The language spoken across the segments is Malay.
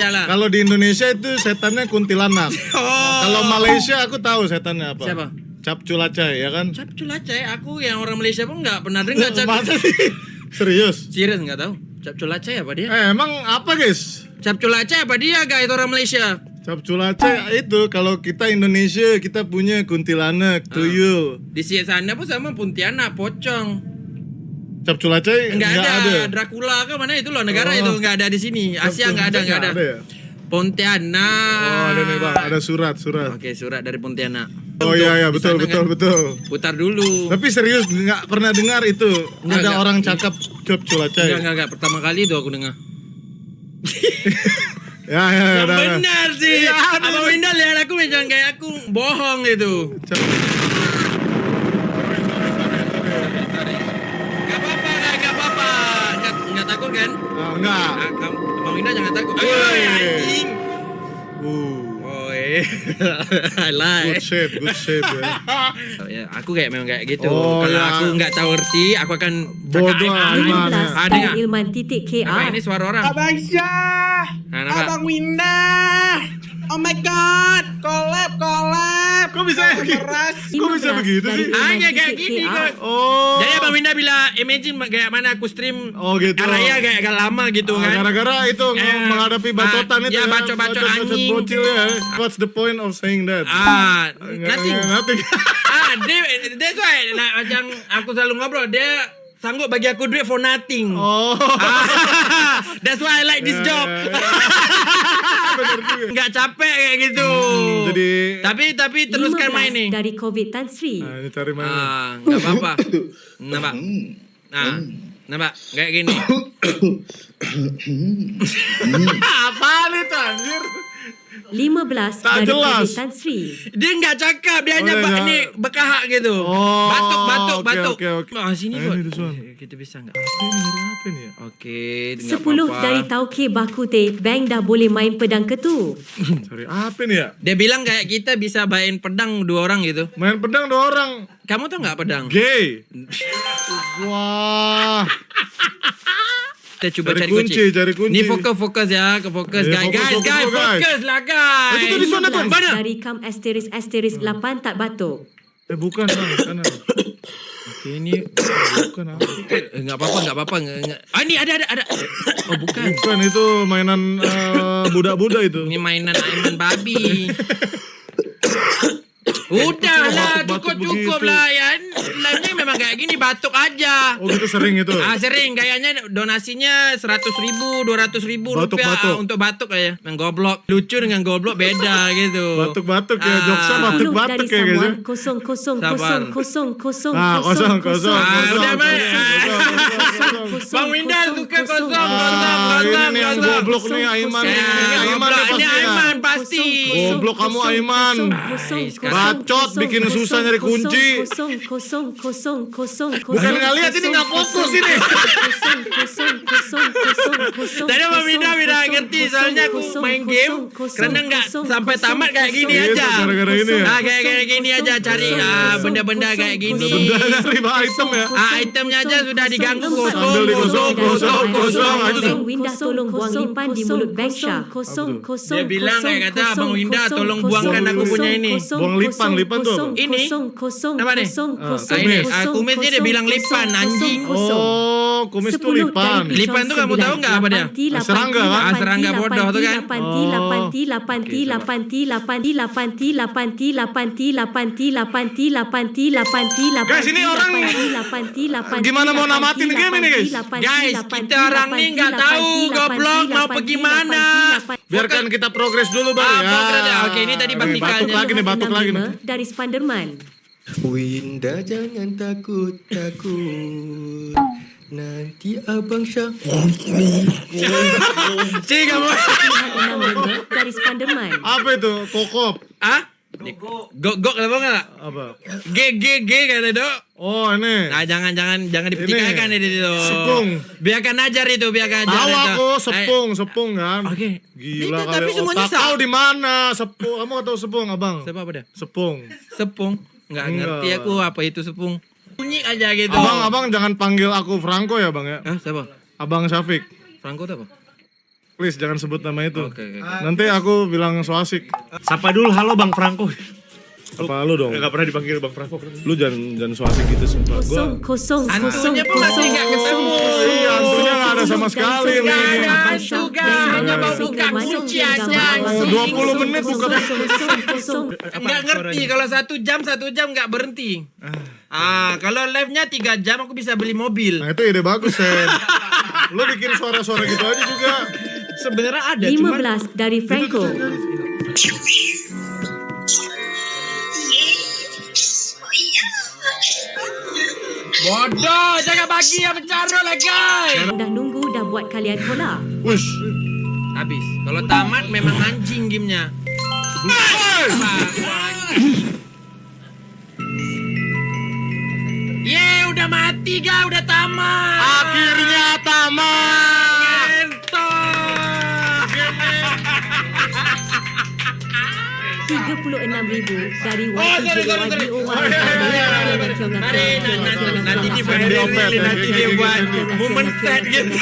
Kalau di Indonesia itu setannya kuntilanak. Kalau Malaysia aku tahu setannya apa. Siapa? Cap culacai ya kan? Cap culacai, aku yang orang Malaysia pun nggak pernah dengar cap. Masa sih? Serius? Serius nggak tahu. Cap culacai apa dia? Emang apa guys? Cap culacai apa dia guys orang Malaysia? Cap culacai itu kalau kita Indonesia kita punya kuntilanak, tuyul. Di sana pun sama Pontianak, pocong. Cap culacai Enggak ada. Dracula ke mana itu loh negara itu enggak ada di sini. Asia enggak ada. Ya? Pontianak. Oh ada nih bang, ada surat. Oke, surat dari Pontianak. Oh iya betul. Putar dulu. Tapi serius nggak pernah dengar itu ada orang cakap cap culacai. Enggak. Pertama kali itu aku dengar. Ya, benar sih. Abang Winda lihat aku macam kayak aku bohong itu. Gak apa-apa. Enggak takut kan? Enggak. Abang Winda jangan takut. Anjing. I like. Good shape ya. Aku kayak memang kayak gitu. Oh, kalau ya. aku nggak tahu arti, aku akan bodoh Aiman. Ada Ilman ini suara orang. Abang Syah, Abang Winda, oh my god, collab. Kok bisa begitu sih? Hanya kayak gini kok. Oh. Jadi Abang Winda bila imagine kayak mana aku stream gitu. Araya kayak agak lama gitu kan. Gara-gara itu menghadapi bacotan itu. Ya bacot anjing. Bocil ya. What's the point of saying that? Nothing. Dia tuh macam aku selalu ngobrol dia sanggup bagi aku duit for nothing. Oh. That's why I like this job. Nggak capek kayak gitu. Jadi tapi teruskan main nih. Dari COVID Tan Sri. Ini cari main. Nggak apa-apa. Nampak kayak gini. Apaan itu anjir? 15 Tak dari jelas. COVID Tan Sri. Dia nggak cakap, dia hanya ini berkahak gitu. Batuk. Oke. Sini Ini kot. this one. Kita bisa nggak? Ini apa nih ya? Oke, 10 dari Tauke Bakute. Bank dah boleh main pedang ketu. Cari apa nih ya? Dia bilang kayak kita bisa bayain pedang 2 orang gitu. Main pedang 2 orang. Kamu tau nggak pedang? Gay. Wah. Kita coba cari kunci. Ini fokus ya, fokus guys. Fokus lah guys. Itu di sana tuh. Mana? Dari kam asterisk 8 tak batuk. Bukan bang, sana. Oke, ini Bukan apa? enggak apa-apa. Ini ada. Oh, bukan. Bukan itu mainan budak-budak itu. Ini mainan Aiman babi. Udahlah, cukup lah ya. Lainnya memang kayak gini, batuk aja. Oh gitu sering itu. Sering. Kayaknya donasinya 100.000, 200.000 rupiah untuk batuk aja. Yang goblok. Lucu dengan goblok beda gitu. Batuk-batuk ya, jokesnya batuk-batuk ya guys. Udah Bang Winda suka kosong. Ini nih yang goblok nih Aiman. Ini Aiman pasti. Goblok kamu Aiman. Bacot bikin susah nyari kunci. Bukan nggak lihat ini nggak fokus ini. Tadi Bang Winda ngerti soalnya aku main game karena nggak sampai tamat kayak gini aja. Gara-gara ini ya. Kayak gini aja cari benda-benda kayak gini. Benda dari item ya. Itemnya aja sudah diganggu Sambil Kosong Winda tolong buang lipan di mulut Bank Syah. Dia bilang kayak kata Bang Winda tolong buangkan aku punya ini. Buang lipan tuh apa? Ini apa nih? Kumis dia bilang lipan anjing. Oh, kumis tuh lipan. Lipan tuh kamu tahu nggak apa dia? Serangga kan? Serangga bodoh tuh kan? Guys, ini orang gimana mau namatin game ini guys? Guys, kita orang nih nggak tahu goblok mau pergi mana. Biarkan kita progres dulu bang ya. Oke, ini tadi batikalnya. Batuk lagi nih. Dari Spanderman. Winda jangan takut. Nanti Abang Syah. Cik kamu. Dari Spanderman. Apa itu? Kokop. Gok apa enggak? Apa? G kata dok. Oh ini. Nah jangan dipertikaikan itu. Sepung. Biarkan ajar itu, biarkan ajar. Tahu aku sepung kan. Oke. Gila kali. Tapi semuanya otak kau di mana? Sepung. Kamu nggak tahu sepung abang? Siapa apa dia? Sepung. Enggak ngerti aku apa itu sepung. Bunyi aja gitu. Abang jangan panggil aku Franco ya bang ya. Siapa? Abang Syafiq. Franco itu apa? Please jangan sebut nama itu. Oke. Nanti aku bilang so asik. Sapa dulu, halo Bang Franco. Apa lu dong? Gak pernah dipanggil Bang Franco. Lu jangan so asik gitu sumpah. Gua Kosong. Hantunya pun masih nggak ketemu. iya, hantunya nggak ada sama sekali nih. Hanya mau buka kunci aja. 20 menit buka. Nggak ngerti kalau 1 jam nggak berhenti. Kalau live-nya 3 jam aku bisa beli mobil. Nah itu ide bagus, Sen. Lu bikin suara-suara gitu aja juga. Sebenarnya ada, cuman 15 dari Franco. Bodoh, jangan bagi yang mencarut lah guys. Dah nunggu dah buat kalian hola. Wush. Habis. Kalau tamat memang anjing gamenya. Udah mati ga, udah tamat. Akhirnya tamat. Ngentot. 36,000 dari Nanti dia buat momen set gitu.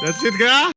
That's it kah?